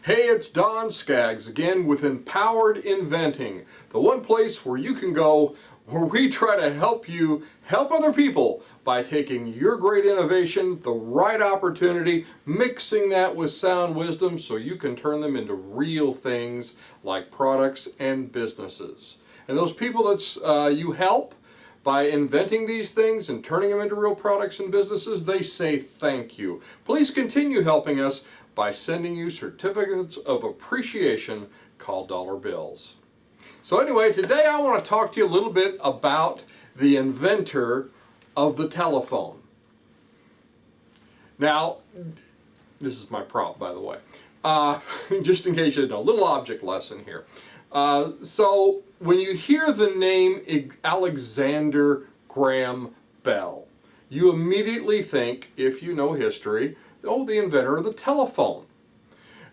Hey, it's Don Skaggs again with Empowered Inventing, the one place where you can go where we try to help you help other people by taking your great innovation, the right opportunity, mixing that with sound wisdom so you can turn them into real things like products and businesses. And those people that you help by inventing these things and turning them into real products and businesses, they say thank you. Please continue helping us by sending you certificates of appreciation called dollar bills. So anyway, today I want to talk to you a little bit about the inventor of the telephone. Now, this is my prop, by the way, just in case you didn't know, a little object lesson here. So when you hear the name Alexander Graham Bell, you immediately think, if you know history, oh, the inventor of the telephone.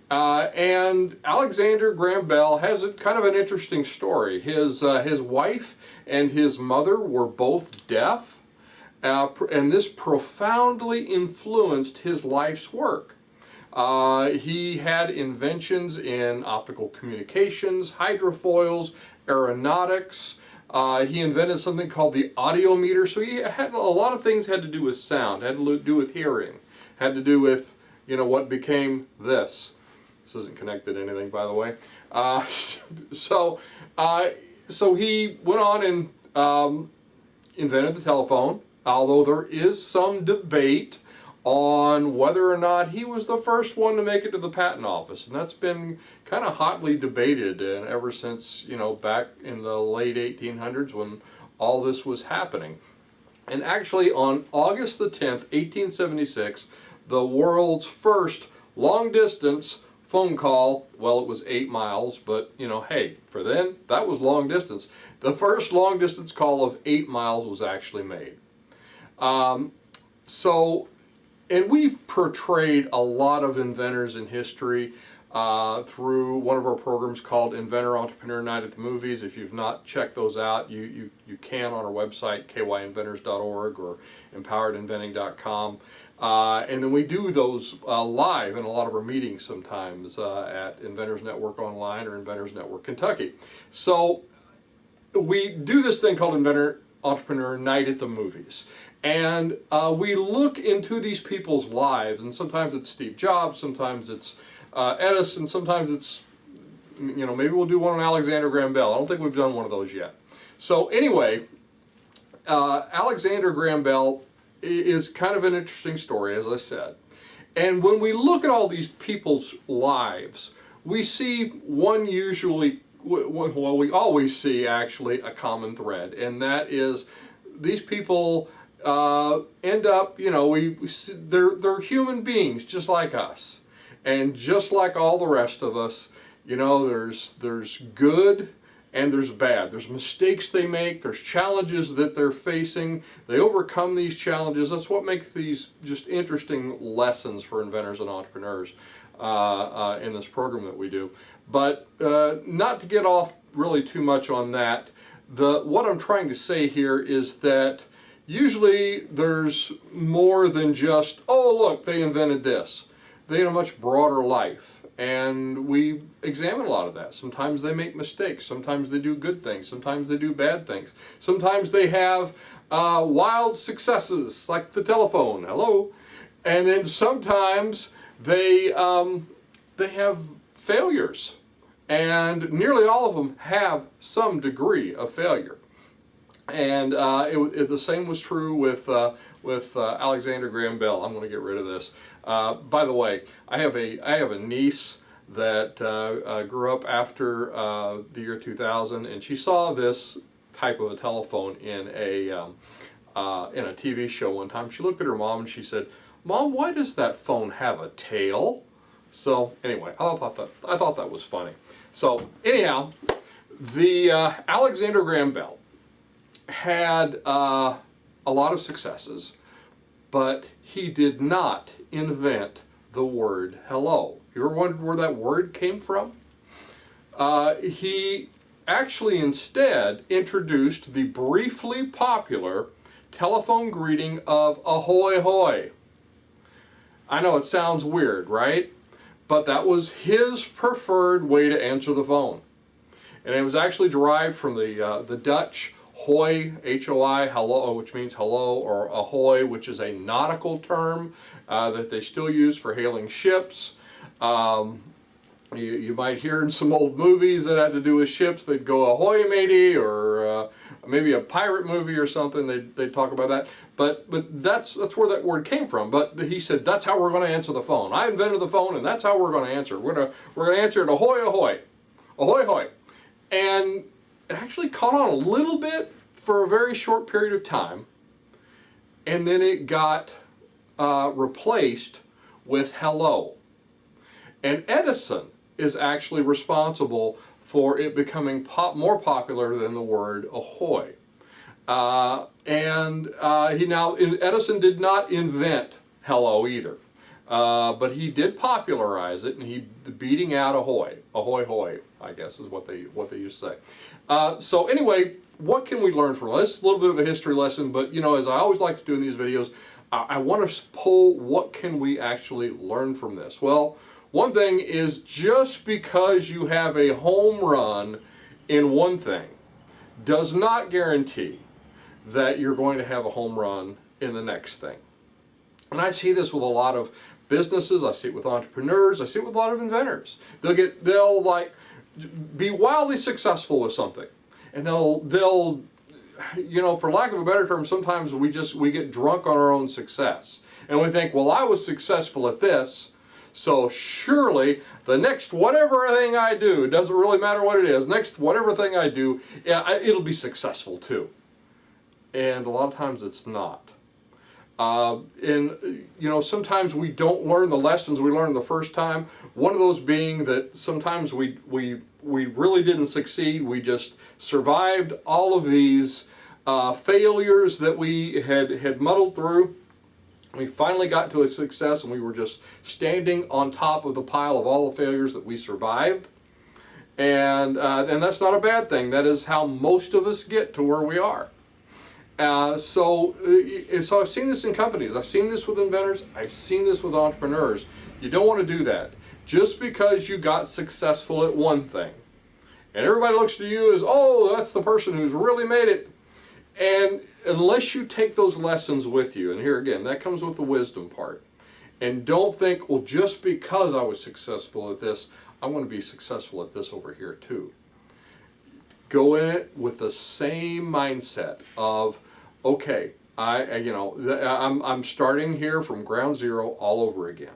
And Alexander Graham Bell has kind of an interesting story. His wife and his mother were both deaf, and this profoundly influenced his life's work. He had inventions in optical communications, hydrofoils, aeronautics. He invented something called the audiometer. So he had a lot of things had to do with sound, had to do with hearing, had to do with, you know, what became this. This isn't connected to anything, by the way. So he went on and invented the telephone, although there is some debate on whether or not he was the first one to make it to the patent office. And that's been kind of hotly debated and ever since, you know, back in the late 1800s when all this was happening. And actually on August the 10th, 1876, the world's first long-distance phone call, well, it was 8 miles, but, you know, hey, for then, that was long distance. The first long-distance call of 8 miles was actually made. And we've portrayed a lot of inventors in history through one of our programs called Inventor Entrepreneur Night at the Movies. If you've not checked those out, you can on our website, kyinventors.org or empoweredinventing.com. And then we do those live in a lot of our meetings sometimes at Inventors Network Online or Inventors Network Kentucky. So we do this thing called Inventor Entrepreneur Night at the Movies. And we look into these people's lives, and sometimes it's Steve Jobs, sometimes it's Edison, sometimes it's, you know, maybe we'll do one on Alexander Graham Bell. I don't think we've done one of those yet. So anyway, Alexander Graham Bell is kind of an interesting story, as I said. And when we look at all these people's lives, we see one usually, well, we always see actually a common thread, and that is these people end up, you know, they're human beings just like us. And just like all the rest of us, you know, there's good and there's bad. There's mistakes they make, there's challenges that they're facing. They overcome these challenges. That's what makes these just interesting lessons for inventors and entrepreneurs in this program that we do. But not to get off really too much on that, what I'm trying to say here is that usually there's more than just, oh look, they invented this. They had a much broader life, and we examine a lot of that. Sometimes they make mistakes, sometimes they do good things, sometimes they do bad things. Sometimes they have wild successes, like the telephone, hello. And then sometimes they have failures, and nearly all of them have some degree of failure. And the same was true with Alexander Graham Bell. I'm going to get rid of this. By the way, I have a niece that grew up after the year 2000, and she saw this type of a telephone in a TV show one time. She looked at her mom and she said, "Mom, why does that phone have a tail?" So anyway, I thought that was funny. So anyhow, the Alexander Graham Bell had a lot of successes, but he did not invent the word hello. You ever wondered where that word came from? He actually instead introduced the briefly popular telephone greeting of ahoy hoy. I know it sounds weird, right? but that was his preferred way to answer the phone. And it was actually derived from the Dutch hoi, H-O-I, hello, which means hello, or ahoy, which is a nautical term that they still use for hailing ships. You might hear in some old movies that had to do with ships, they'd go ahoy matey, or maybe a pirate movie or something, they'd talk about that. But that's where that word came from. But he said, that's how we're going to answer the phone. I invented the phone, and that's how we're going to answer. We're going to answer it ahoy, ahoy, ahoy, ahoy. And it actually caught on a little bit for a very short period of time, and then it got replaced with hello. And Edison is actually responsible for it becoming more popular than the word ahoy. Edison did not invent hello either, but he did popularize it, and he beating out ahoy, ahoy hoy, I guess is what they used to say. So anyway, what can we learn from this? A little bit of a history lesson, but you know, as I always like to do in these videos, I want to pull what can we actually learn from this. Well, one thing is, just because you have a home run in one thing does not guarantee that you're going to have a home run in the next thing. And I see this with a lot of businesses. I see it with entrepreneurs. I see it with a lot of inventors. They'll like be wildly successful with something, and they'll you know, for lack of a better term, sometimes we get drunk on our own success, and we think, well, I was successful at this, so surely the next whatever thing I do, it doesn't really matter what it is, next whatever thing I do, yeah, it'll be successful too. And a lot of times it's not. And you know, sometimes we don't learn the lessons we learned the first time. One of those being that sometimes we really didn't succeed. We just survived all of these failures that we had muddled through. We finally got to a success, and we were just standing on top of the pile of all the failures that we survived. And that's not a bad thing. That is how most of us get to where we are. So I've seen this in companies. I've seen this with inventors. I've seen this with entrepreneurs. You don't want to do that. Just because you got successful at one thing, and everybody looks to you as, oh, that's the person who's really made it. And unless you take those lessons with you, and here again, that comes with the wisdom part. And don't think, well, just because I was successful at this, I want to be successful at this over here too. Go in it with the same mindset of, okay, I'm starting here from ground zero all over again.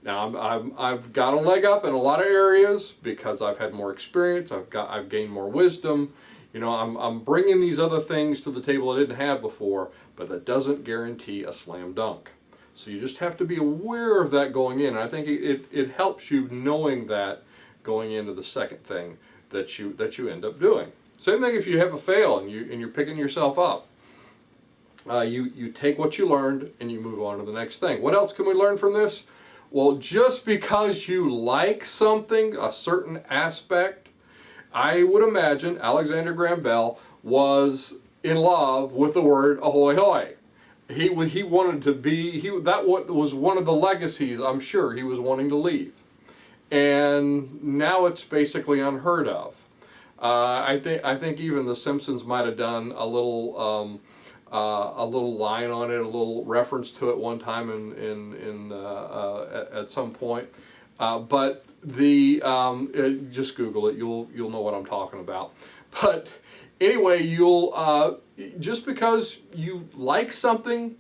Now I've got a leg up in a lot of areas because I've had more experience. I've gained more wisdom. You know, I'm bringing these other things to the table I didn't have before, but that doesn't guarantee a slam dunk. So you just have to be aware of that going in. And I think it helps you knowing that going into the second thing that you end up doing. Same thing if you have a fail and you're picking yourself up. You take what you learned and you move on to the next thing. What else can we learn from this? Well, just because you like something, a certain aspect, I would imagine Alexander Graham Bell was in love with the word ahoy hoy. He wanted to be, that was one of the legacies I'm sure he was wanting to leave. And now it's basically unheard of. I think even The Simpsons might have done a little line on it, a little reference to it one time at some point. But just Google it. You'll know what I'm talking about. But anyway, just because you like something.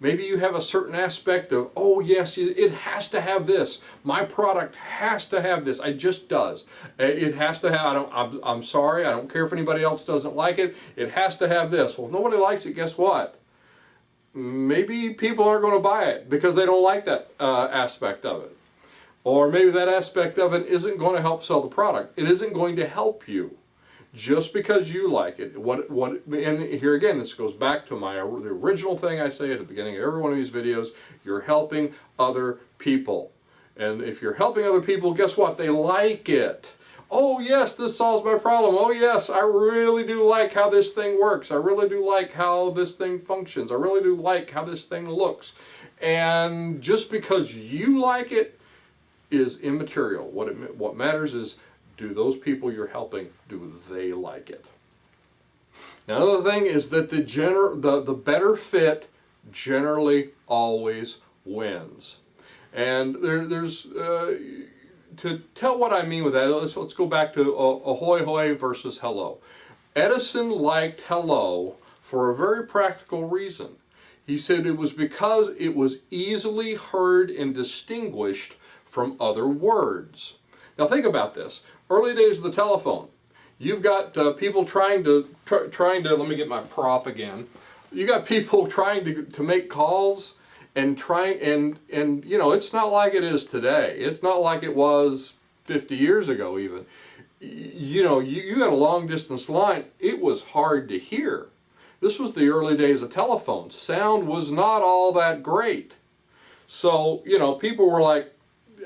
Maybe you have a certain aspect of, oh yes, it has to have this. My product has to have this. It just does. It has to have, I'm sorry, I don't care if anybody else doesn't like it. It has to have this. Well, if nobody likes it, guess what? Maybe people aren't going to buy it because they don't like that aspect of it. Or maybe that aspect of it isn't going to help sell the product. It isn't going to help you. Just because you like it, and here again, this goes back to the original thing I say at the beginning of every one of these videos, you're helping other people. And if you're helping other people, guess what? They like it. Oh yes, this solves my problem. Oh yes, I really do like how this thing works. I really do like how this thing functions. I really do like how this thing looks. And just because you like it, is immaterial. What matters is, do those people you're helping, do they like it? Now, another thing is that the better fit generally always wins. And there's to tell what I mean with that, let's go back to ahoy hoy versus hello. Edison liked hello for a very practical reason. He said it was because it was easily heard and distinguished from other words. Now think about this. Early days of the telephone. You've got people trying to, let me get my prop again. You got people trying to make calls and you know, it's not like it is today. It's not like it was 50 years ago even. You know, you got a long distance line. It was hard to hear. This was the early days of telephones. Sound was not all that great. So, you know, people were like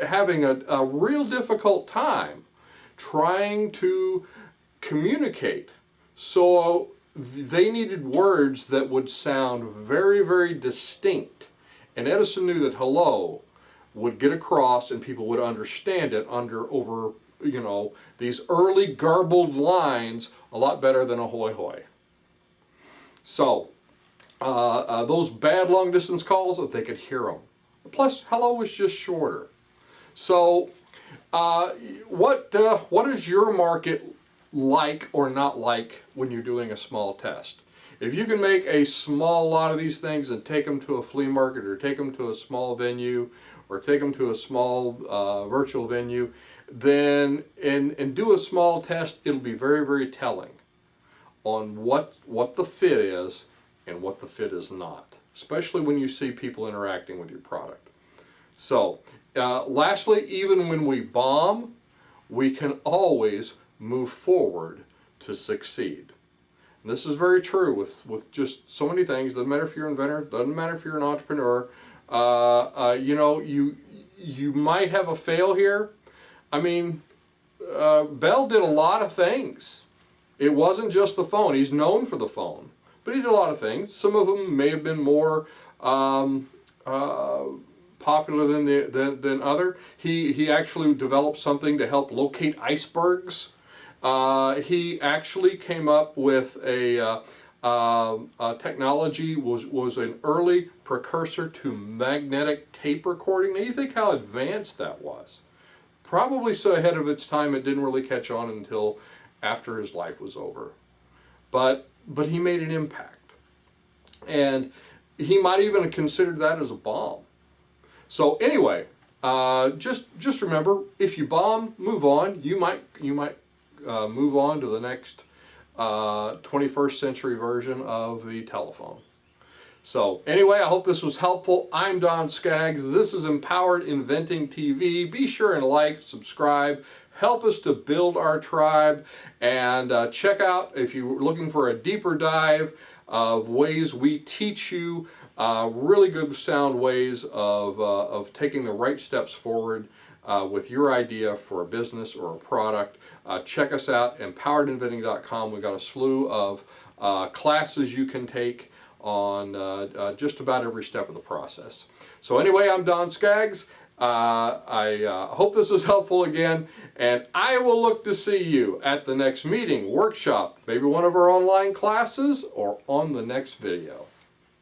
having a real difficult time trying to communicate. So they needed words that would sound very, very distinct. And Edison knew that hello would get across and people would understand it over, you know, these early garbled lines a lot better than ahoy hoy. So those bad long distance calls, they could hear them. Plus, hello was just shorter. So what is your market like or not like when you're doing a small test? If you can make a small lot of these things and take them to a flea market or take them to a small venue or take them to a small virtual venue, then and do a small test, it'll be very, very telling on what the fit is and what the fit is not, especially when you see people interacting with your product. So lastly, even when we bomb, we can always move forward to succeed. And this is very true with just so many things. Doesn't matter if you're an inventor, doesn't matter if you're an entrepreneur. You know, you might have a fail here. I mean, Bell did a lot of things. It wasn't just the phone. He's known for the phone, but he did a lot of things. Some of them may have been more popular than other. He actually developed something to help locate icebergs. He actually came up with a technology was an early precursor to magnetic tape recording. Now you think how advanced that was. Probably so ahead of its time it didn't really catch on until after his life was over. But he made an impact. And he might even have considered that as a bomb. So anyway, just remember, if you bomb, move on. You might move on to the next 21st century version of the telephone. So anyway, I hope this was helpful. I'm Don Skaggs. This is Empowered Inventing TV. Be sure and like, subscribe, help us to build our tribe, and check out, if you're looking for a deeper dive of ways we teach you really good sound ways of taking the right steps forward with your idea for a business or a product. Check us out, empoweredinventing.com. We've got a slew of classes you can take on just about every step of the process. So anyway, I'm Don Skaggs. I hope this is helpful again, and I will look to see you at the next meeting, workshop, maybe one of our online classes, or on the next video.